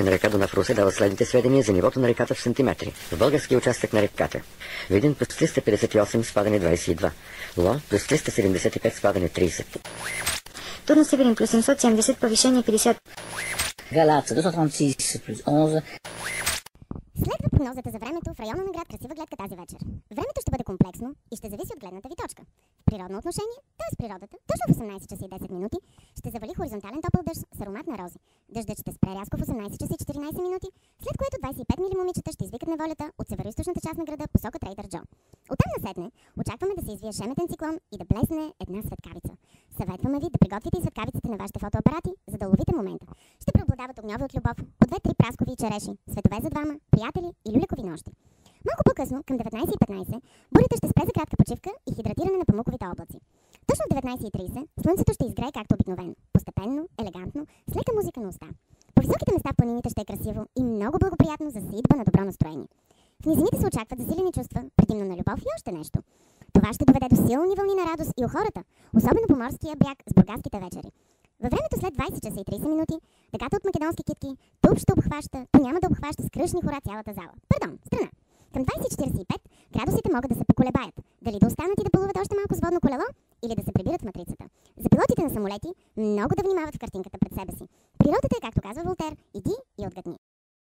на река Дунав Русе дава следните сведения за нивото на реката в сантиметри. В българския участък на реката Видин плюс 358, спадане 22. Ло плюс 375, спадане 30. Турно Северин плюс 770, повишение 50. Галаца 236 плюс 11. Следва прогнозата за времето в района на град Красива гледка тази вечер. Времето ще бъде комплексно и ще зависи от гледната ви точка. В природно отношение, т.е. природата, точно в 18 часа и 10 минути, ще завали хоризонтален топъл дъжд с аромат на рози. Дъждът ще спре рязко в 18 часа и 14 минути, след което 25 мили момичета ще извикат на волята от североизточната част на града посока Трейдър Джо. Оттам насетне очакваме да се извие шеметен циклон и да блесне една светкавица. Съветваме ви да приготвите и светкавиците на вашите фотоапарати, за да ловите момента. Ще преобладават огньови от любов, по 2-3 праскови и череши, светове за двама, приятели и люлекови нощи. Малко по-късно, към 19:15, бурята ще спре за кратка почивка и хидратиране на памуковите облаци. Точно в 19:30 слънцето ще изгрее както обикновено, постепенно, елегантно, с лека музика на уста. По високите места в планините ще е красиво и много благоприятно за сеитба на добро настроение. В низините се очакват засилени чувства, предимно на любов и още нещо. Това ще доведе до силни вълни на радост и у хората, особено по морския бряг с бургаските вечери. Във времето след 20 часа и 30 минути, дъгата от македонски китки тук ще обхваща, то няма да обхваща с кръшни хора цялата зала. Пардон, страна. Към 20:45 градусите могат да се поколебаят. Дали да останат и да плуват още малко с водно колело, или да се прибират в матрицата. За пилотите на самолети много да внимават в картинката пред себе си. Природата е, както казва Волтер, иди